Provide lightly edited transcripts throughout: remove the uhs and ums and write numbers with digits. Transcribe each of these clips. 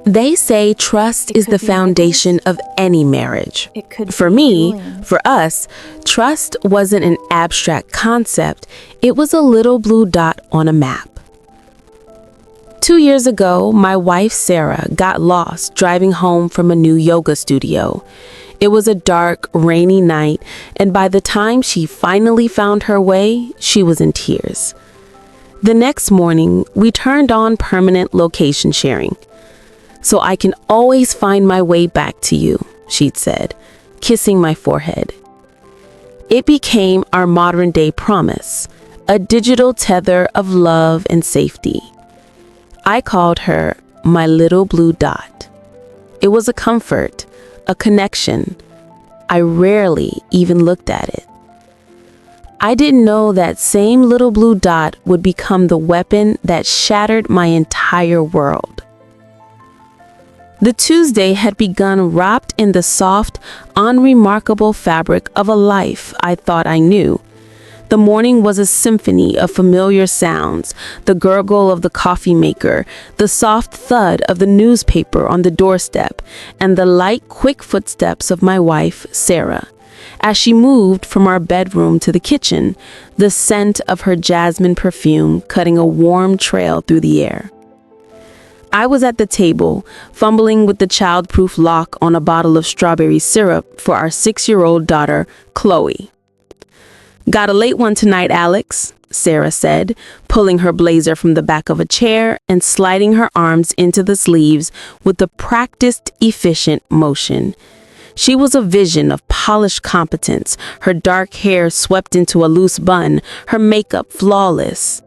They say trust is the foundation of any marriage. For me, for us, trust wasn't an abstract concept, it was a little blue dot on a map. 2 years ago, my wife Sarah got lost driving home from a new yoga studio. It was a dark, rainy night, and by the time she finally found her way, she was in tears. The next morning, we turned on permanent location sharing. "So I can always find my way back to you," she'd said, kissing my forehead. It became our modern-day promise, a digital tether of love and safety. I called her my little blue dot. It was a comfort, a connection. I rarely even looked at it. I didn't know that same little blue dot would become the weapon that shattered my entire world. The Tuesday had begun wrapped in the soft, unremarkable fabric of a life I thought I knew. The morning was a symphony of familiar sounds, the gurgle of the coffee maker, the soft thud of the newspaper on the doorstep, and the light, quick footsteps of my wife, Sarah. As she moved from our bedroom to the kitchen, the scent of her jasmine perfume cutting a warm trail through the air. I was at the table, fumbling with the child-proof lock on a bottle of strawberry syrup for our 6-year-old daughter, Chloe. "Got a late one tonight, Alex," Sarah said, pulling her blazer from the back of a chair and sliding her arms into the sleeves with a practiced, efficient motion. She was a vision of polished competence, her dark hair swept into a loose bun, her makeup flawless.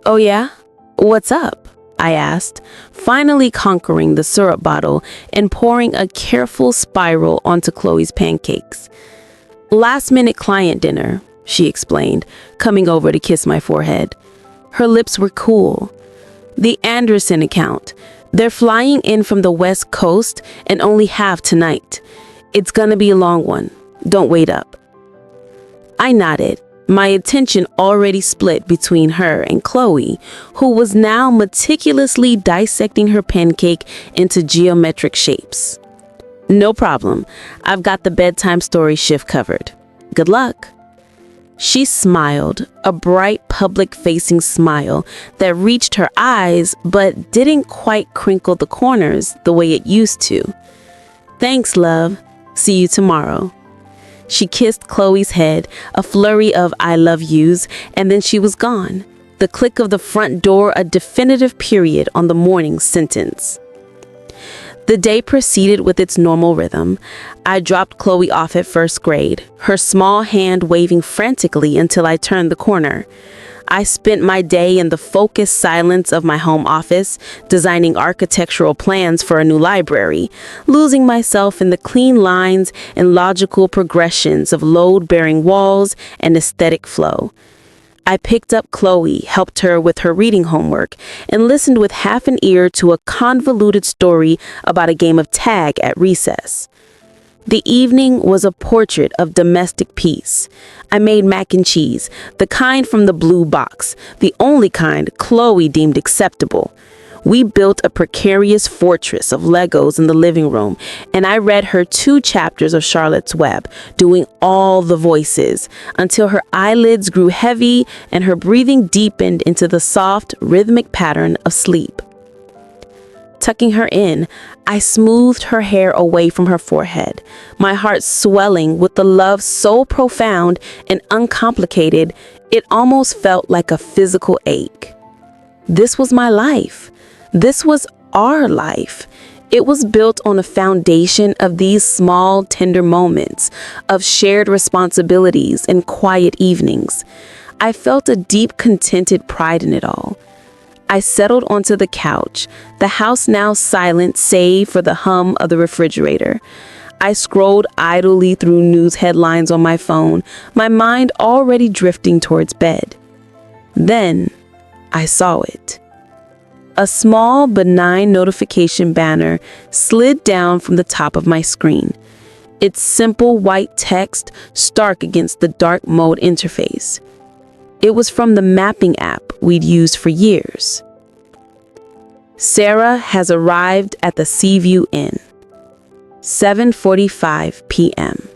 "Oh yeah? What's up?" I asked, finally conquering the syrup bottle and pouring a careful spiral onto Chloe's pancakes. "Last-minute client dinner," she explained, coming over to kiss my forehead. Her lips were cool. "The Anderson account. They're flying in from the West Coast and only have tonight. It's gonna be a long one. Don't wait up." I nodded, my attention already split between her and Chloe, who was now meticulously dissecting her pancake into geometric shapes. "No problem. I've got the bedtime story shift covered. Good luck." She smiled, a bright public-facing smile that reached her eyes but didn't quite crinkle the corners the way it used to. "Thanks, love. See you tomorrow." She kissed Chloe's head, a flurry of "I love yous," and then she was gone. The click of the front door a definitive period on the morning's sentence. The day proceeded with its normal rhythm. I dropped Chloe off at first grade, her small hand waving frantically until I turned the corner. I spent my day in the focused silence of my home office, designing architectural plans for a new library, losing myself in the clean lines and logical progressions of load-bearing walls and aesthetic flow. I picked up Chloe, helped her with her reading homework, and listened with half an ear to a convoluted story about a game of tag at recess. The evening was a portrait of domestic peace. I made mac and cheese, the kind from the blue box, the only kind Chloe deemed acceptable. We built a precarious fortress of Legos in the living room, and I read her 2 chapters of Charlotte's Web, doing all the voices, until her eyelids grew heavy and her breathing deepened into the soft, rhythmic pattern of sleep. Tucking her in, I smoothed her hair away from her forehead, my heart swelling with the love so profound and uncomplicated it almost felt like a physical ache. This was my life. This was our life. It was built on a foundation of these small, tender moments, of shared responsibilities and quiet evenings. I felt a deep, contented pride in it all. I settled onto the couch, the house now silent save for the hum of the refrigerator. I scrolled idly through news headlines on my phone, my mind already drifting towards bed. Then I saw it. A small, benign notification banner slid down from the top of my screen. Its simple white text stark against the dark mode interface. It was from the mapping app we'd used for years. Sarah has arrived at the Seaview Inn. 7:45 p.m.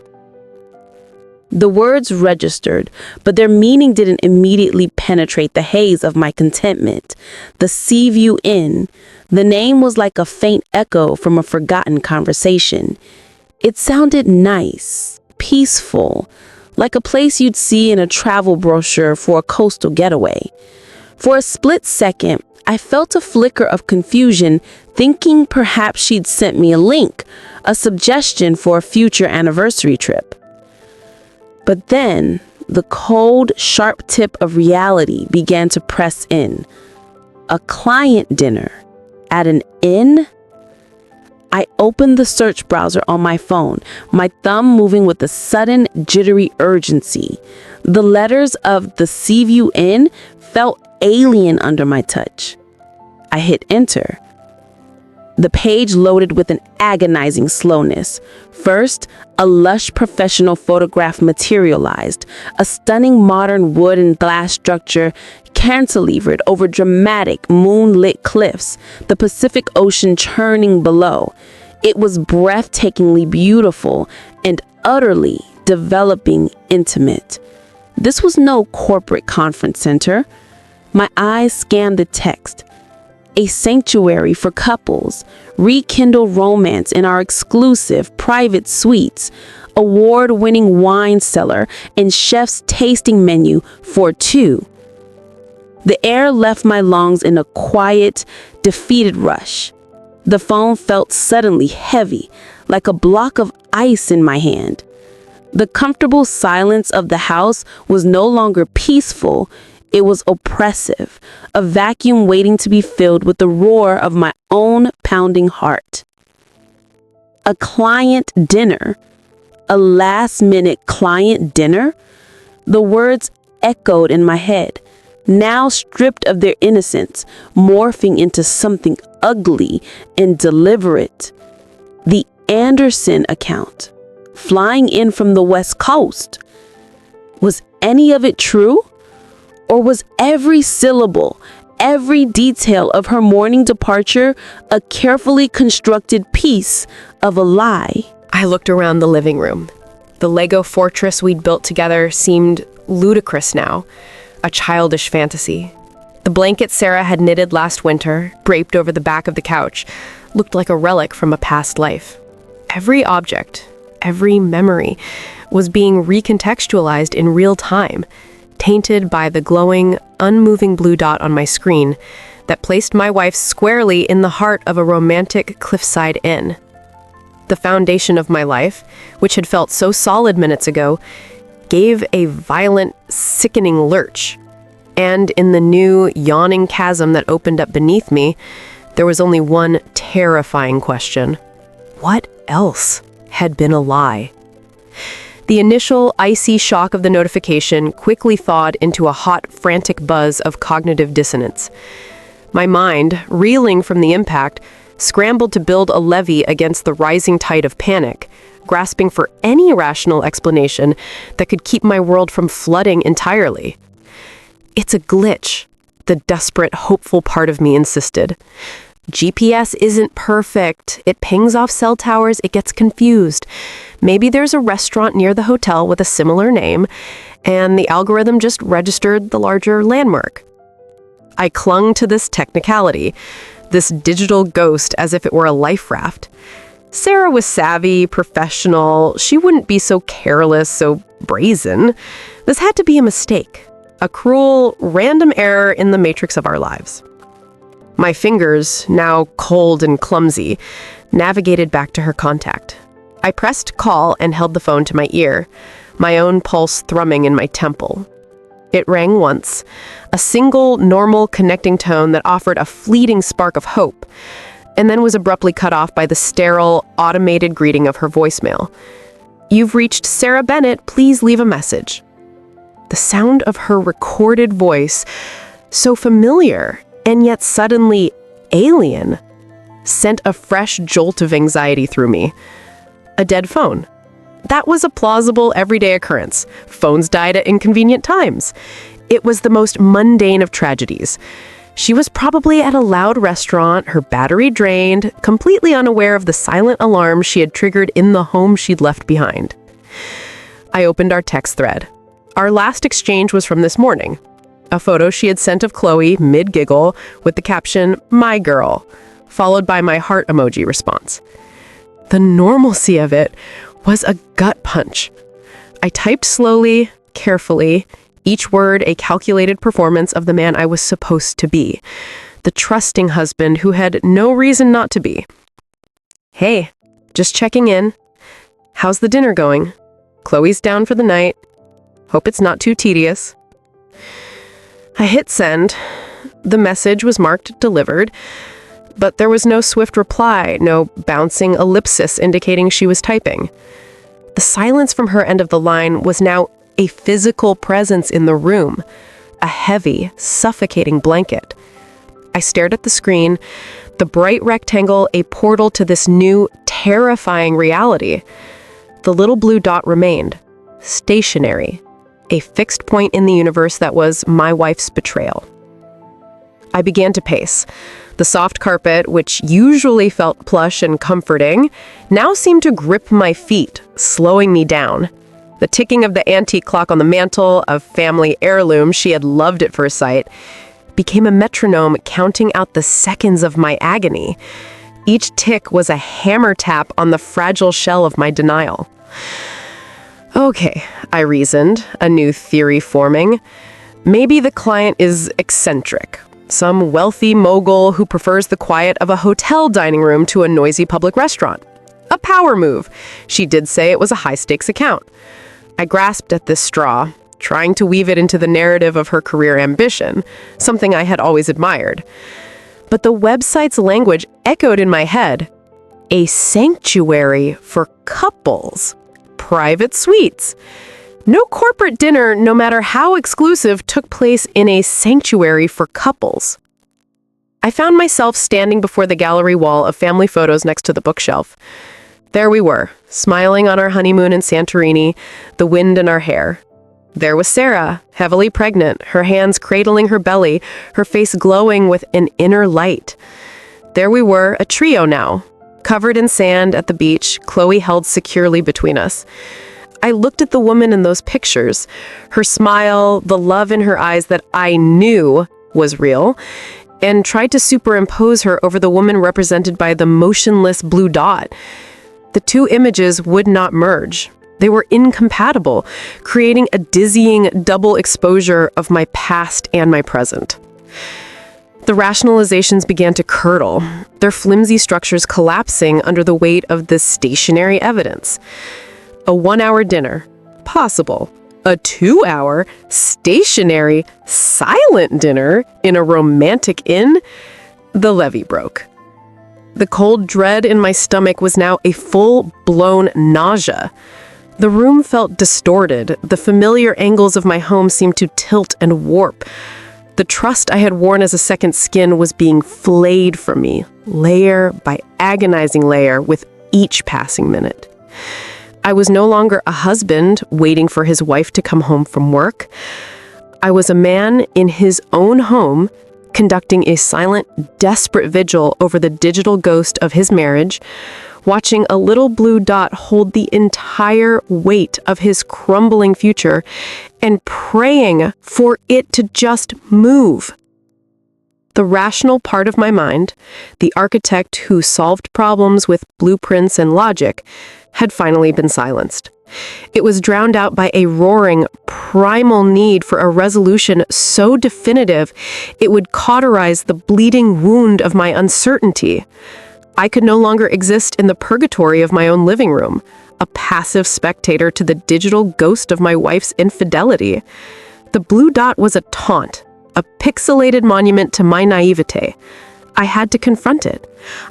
The words registered, but their meaning didn't immediately penetrate the haze of my contentment. The Seaview Inn, the name was like a faint echo from a forgotten conversation. It sounded nice, peaceful, like a place you'd see in a travel brochure for a coastal getaway. For a split second, I felt a flicker of confusion, thinking perhaps she'd sent me a link, a suggestion for a future anniversary trip. But then, the cold, sharp tip of reality began to press in. A client dinner at an inn? I opened the search browser on my phone, my thumb moving with a sudden, jittery urgency. The letters of the Seaview Inn felt alien under my touch. I hit enter. The page loaded with an agonizing slowness. First, a lush professional photograph materialized, a stunning modern wood and glass structure cantilevered over dramatic moonlit cliffs, the Pacific Ocean churning below. It was breathtakingly beautiful and utterly developing intimate. This was no corporate conference center. My eyes scanned the text. A sanctuary for couples, rekindle romance in our exclusive private suites, award-winning wine cellar, and chef's tasting menu for two. The air left my lungs in a quiet, defeated rush. The phone felt suddenly heavy, like a block of ice in my hand. The comfortable silence of the house was no longer peaceful. It was oppressive, a vacuum waiting to be filled with the roar of my own pounding heart. A client dinner? A last-minute client dinner? The words echoed in my head, now stripped of their innocence, morphing into something ugly and deliberate. The Anderson account, flying in from the West Coast. Was any of it true? Or was every syllable, every detail of her morning departure a carefully constructed piece of a lie? I looked around the living room. The Lego fortress we'd built together seemed ludicrous now, a childish fantasy. The blanket Sarah had knitted last winter, draped over the back of the couch, looked like a relic from a past life. Every object, every memory, was being recontextualized in real time, tainted by the glowing, unmoving blue dot on my screen that placed my wife squarely in the heart of a romantic cliffside inn. The foundation of my life, which had felt so solid minutes ago, gave a violent, sickening lurch. And in the new, yawning chasm that opened up beneath me, there was only one terrifying question. What else had been a lie? The initial icy shock of the notification quickly thawed into a hot, frantic buzz of cognitive dissonance. My mind, reeling from the impact, scrambled to build a levee against the rising tide of panic, grasping for any rational explanation that could keep my world from flooding entirely. It's a glitch, the desperate, hopeful part of me insisted. GPS isn't perfect. It pings off cell towers, it gets confused. Maybe there's a restaurant near the hotel with a similar name, and the algorithm just registered the larger landmark. I clung to this technicality, this digital ghost, as if it were a life raft. Sarah was savvy, professional. She wouldn't be so careless, so brazen. This had to be a mistake, a cruel, random error in the matrix of our lives. My fingers, now cold and clumsy, navigated back to her contact. I pressed call and held the phone to my ear, my own pulse thrumming in my temple. It rang once, a single, normal, connecting tone that offered a fleeting spark of hope, and then was abruptly cut off by the sterile, automated greeting of her voicemail. "You've reached Sarah Bennett, please leave a message." The sound of her recorded voice, so familiar and yet suddenly alien, sent a fresh jolt of anxiety through me. A dead phone. That was a plausible everyday occurrence. Phones died at inconvenient times. It was the most mundane of tragedies. She was probably at a loud restaurant, her battery drained, completely unaware of the silent alarm she had triggered in the home she'd left behind. I opened our text thread. Our last exchange was from this morning. A photo she had sent of Chloe, mid-giggle, with the caption, "My girl," followed by my heart emoji response. The normalcy of it was a gut punch. I typed slowly, carefully, each word a calculated performance of the man I was supposed to be, the trusting husband who had no reason not to be. "Hey, just checking in. How's the dinner going? Chloe's down for the night. Hope it's not too tedious." I hit send. The message was marked delivered, but there was no swift reply, no bouncing ellipsis indicating she was typing. The silence from her end of the line was now a physical presence in the room, a heavy, suffocating blanket. I stared at the screen, the bright rectangle a portal to this new, terrifying reality. The little blue dot remained, stationary, a fixed point in the universe that was my wife's betrayal. I began to pace. The soft carpet, which usually felt plush and comforting, now seemed to grip my feet, slowing me down. The ticking of the antique clock on the mantle, a family heirloom she had loved at first sight, became a metronome counting out the seconds of my agony. Each tick was a hammer tap on the fragile shell of my denial. Okay, I reasoned, a new theory forming. Maybe the client is eccentric. Some wealthy mogul who prefers the quiet of a hotel dining room to a noisy public restaurant. A power move. She did say it was a high-stakes account. I grasped at this straw, trying to weave it into the narrative of her career ambition, something I had always admired. But the website's language echoed in my head. A sanctuary for couples. Private suites. No corporate dinner, no matter how exclusive, took place in a sanctuary for couples. I found myself standing before the gallery wall of family photos next to the bookshelf. There we were, smiling on our honeymoon in Santorini, the wind in our hair. There was Sarah, heavily pregnant, her hands cradling her belly, her face glowing with an inner light. There we were, a trio now, covered in sand at the beach, Chloe held securely between us. I looked at the woman in those pictures, her smile, the love in her eyes that I knew was real, and tried to superimpose her over the woman represented by the motionless blue dot. The two images would not merge. They were incompatible, creating a dizzying double exposure of my past and my present. The rationalizations began to curdle, their flimsy structures collapsing under the weight of this stationary evidence. A 1-hour dinner, possible. A 2-hour, stationary, silent dinner in a romantic inn? The levee broke. The cold dread in my stomach was now a full-blown nausea. The room felt distorted. The familiar angles of my home seemed to tilt and warp. The trust I had worn as a second skin was being flayed from me, layer by agonizing layer, with each passing minute. I was no longer a husband waiting for his wife to come home from work. I was a man in his own home, conducting a silent, desperate vigil over the digital ghost of his marriage, watching a little blue dot hold the entire weight of his crumbling future, and praying for it to just move. The rational part of my mind, the architect who solved problems with blueprints and logic, had finally been silenced. It was drowned out by a roaring, primal need for a resolution so definitive it would cauterize the bleeding wound of my uncertainty. I could no longer exist in the purgatory of my own living room, a passive spectator to the digital ghost of my wife's infidelity. The blue dot was a taunt, a pixelated monument to my naivete. I had to confront it.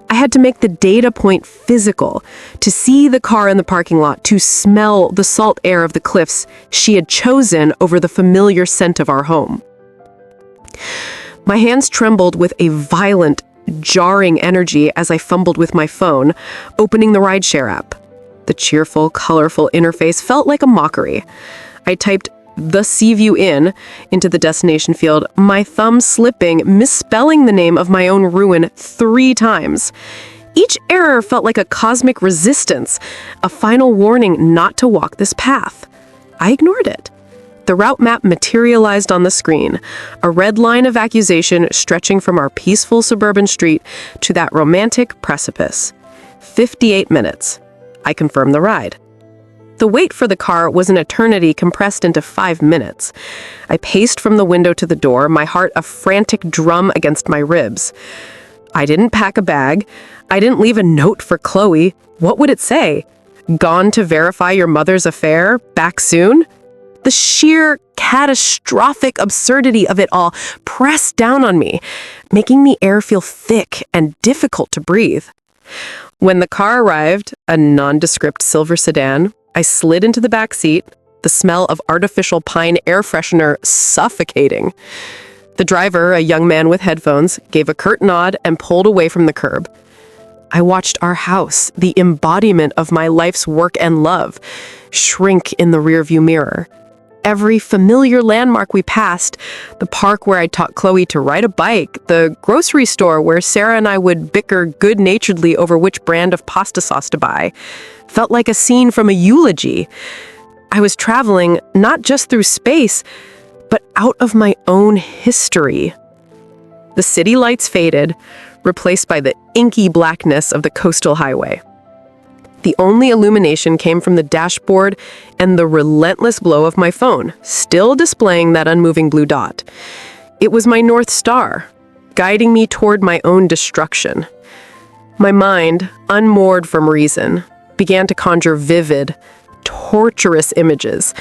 I had to make the data point physical, to see the car in the parking lot, to smell the salt air of the cliffs she had chosen over the familiar scent of our home. My hands trembled with a violent, jarring energy as I fumbled with my phone, opening the rideshare app. The cheerful, colorful interface felt like a mockery. I typed, the Seaview Inn, into the destination field, my thumb slipping, misspelling the name of my own ruin 3 times. Each error felt like a cosmic resistance, a final warning not to walk this path. I ignored it. The route map materialized on the screen, a red line of accusation stretching from our peaceful suburban street to that romantic precipice. 58 minutes. I confirmed the ride. The wait for the car was an eternity compressed into 5 minutes. I paced from the window to the door, my heart a frantic drum against my ribs. I didn't pack a bag. I didn't leave a note for Chloe. What would it say? Gone to verify your mother's affair? Back soon? The sheer catastrophic absurdity of it all pressed down on me, making the air feel thick and difficult to breathe. When the car arrived, a nondescript silver sedan, I slid into the back seat, the smell of artificial pine air freshener suffocating. The driver, a young man with headphones, gave a curt nod and pulled away from the curb. I watched our house, the embodiment of my life's work and love, shrink in the rearview mirror. Every familiar landmark we passed, the park where I taught Chloe to ride a bike, the grocery store where Sarah and I would bicker good-naturedly over which brand of pasta sauce to buy, felt like a scene from a eulogy. I was traveling not just through space, but out of my own history. The city lights faded, replaced by the inky blackness of the coastal highway. The only illumination came from the dashboard and the relentless glow of my phone, still displaying that unmoving blue dot. It was my North Star, guiding me toward my own destruction. My mind, unmoored from reason, began to conjure vivid, torturous images.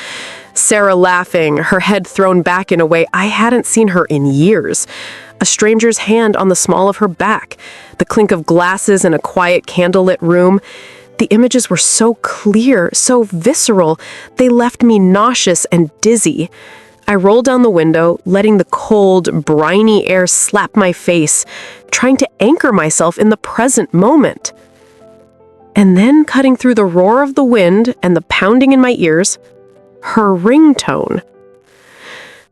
Sarah laughing, her head thrown back in a way I hadn't seen her in years. A stranger's hand on the small of her back, the clink of glasses in a quiet candlelit room. The images were so clear, so visceral, they left me nauseous and dizzy. I rolled down the window, letting the cold, briny air slap my face, trying to anchor myself in the present moment. And then, cutting through the roar of the wind and the pounding in my ears, her ringtone.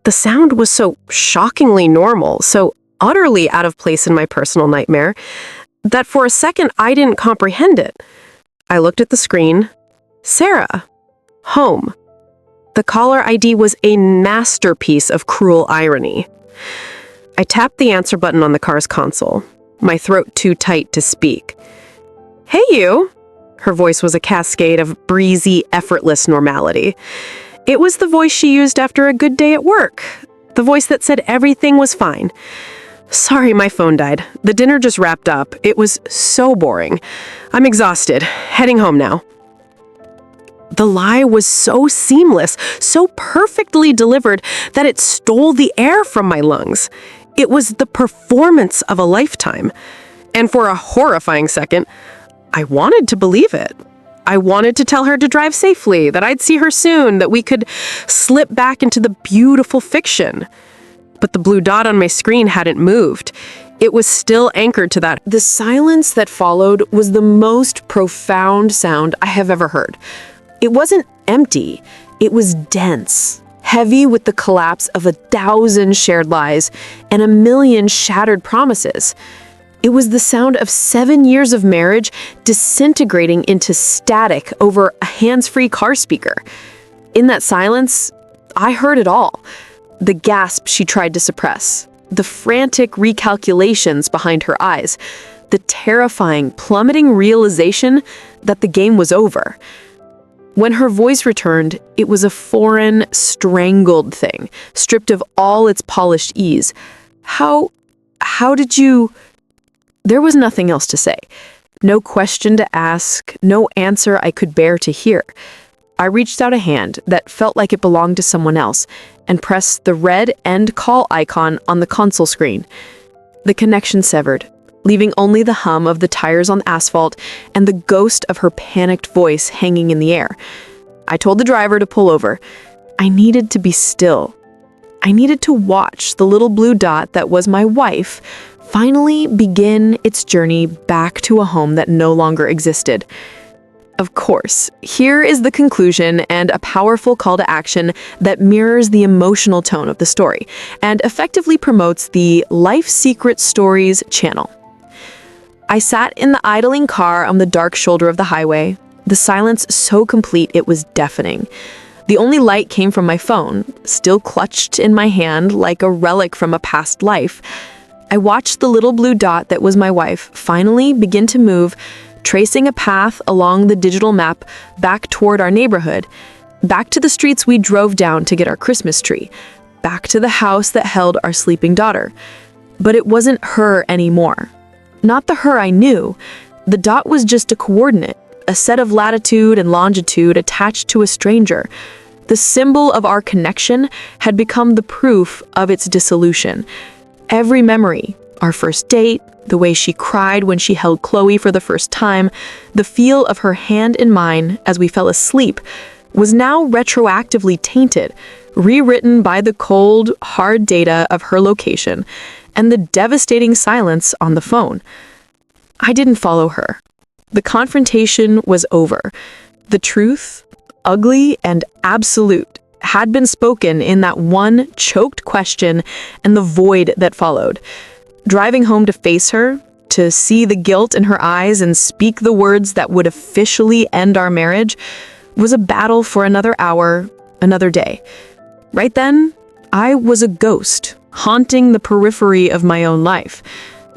The sound was so shockingly normal, so utterly out of place in my personal nightmare, that for a second I didn't comprehend it. I looked at the screen. Sarah. Home. The caller ID was a masterpiece of cruel irony. I tapped the answer button on the car's console, my throat too tight to speak. Hey, you. Her voice was a cascade of breezy, effortless normality. It was the voice she used after a good day at work. The voice that said everything was fine. Sorry, my phone died. The dinner just wrapped up. It was so boring. I'm exhausted. Heading home now. The lie was so seamless, so perfectly delivered, that it stole the air from my lungs. It was the performance of a lifetime. And for a horrifying second, I wanted to believe it. I wanted to tell her to drive safely, that I'd see her soon, that we could slip back into the beautiful fiction. But the blue dot on my screen hadn't moved. It was still anchored to that. The silence that followed was the most profound sound I have ever heard. It wasn't empty. It was dense, heavy with the collapse of 1,000 shared lies and 1,000,000 shattered promises. It was the sound of 7 years of marriage disintegrating into static over a hands-free car speaker. In that silence, I heard it all. The gasp she tried to suppress, the frantic recalculations behind her eyes, the terrifying, plummeting realization that the game was over. When her voice returned, it was a foreign, strangled thing, stripped of all its polished ease. How did you... There was nothing else to say. No question to ask, no answer I could bear to hear. I reached out a hand that felt like it belonged to someone else and pressed the red end call icon on the console screen. The connection severed, leaving only the hum of the tires on the asphalt and the ghost of her panicked voice hanging in the air. I told the driver to pull over. I needed to be still. I needed to watch the little blue dot that was my wife finally begin its journey back to a home that no longer existed. Of course, here is the conclusion and a powerful call to action that mirrors the emotional tone of the story and effectively promotes the Life Secret Stories channel. I sat in the idling car on the dark shoulder of the highway, the silence so complete it was deafening. The only light came from my phone, still clutched in my hand like a relic from a past life. I watched the little blue dot that was my wife finally begin to move, tracing a path along the digital map back toward our neighborhood, back to the streets we drove down to get our Christmas tree, back to the house that held our sleeping daughter. But it wasn't her anymore. Not the her I knew. The dot was just a coordinate, a set of latitude and longitude attached to a stranger. The symbol of our connection had become the proof of its dissolution. Every memory, our first date, the way she cried when she held Chloe for the first time, the feel of her hand in mine as we fell asleep, was now retroactively tainted, rewritten by the cold, hard data of her location and the devastating silence on the phone. I didn't follow her. The confrontation was over. The truth, ugly and absolute, had been spoken in that one choked question and the void that followed. Driving home to face her, to see the guilt in her eyes and speak the words that would officially end our marriage, was a battle for another hour, another day. Right then, I was a ghost, haunting the periphery of my own life.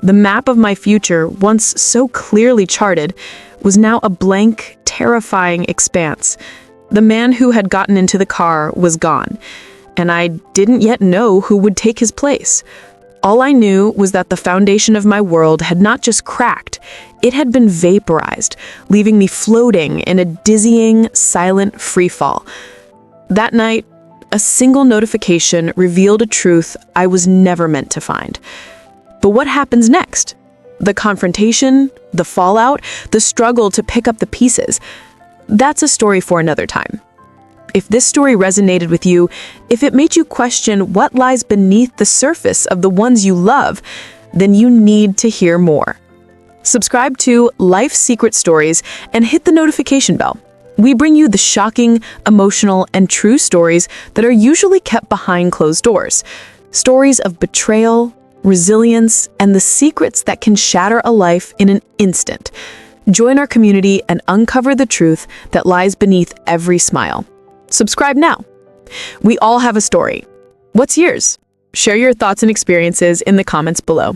The map of my future, once so clearly charted, was now a blank, terrifying expanse. The man who had gotten into the car was gone, and I didn't yet know who would take his place. All I knew was that the foundation of my world had not just cracked, it had been vaporized, leaving me floating in a dizzying, silent freefall. That night, a single notification revealed a truth I was never meant to find. But what happens next? The confrontation, the fallout, the struggle to pick up the pieces. That's a story for another time. If this story resonated with you, if it made you question what lies beneath the surface of the ones you love, then you need to hear more. Subscribe to Life Secret Stories and hit the notification bell. We bring you the shocking, emotional, and true stories that are usually kept behind closed doors. Stories of betrayal, resilience, and the secrets that can shatter a life in an instant. Join our community and uncover the truth that lies beneath every smile. Subscribe now. We all have a story. What's yours? Share your thoughts and experiences in the comments below.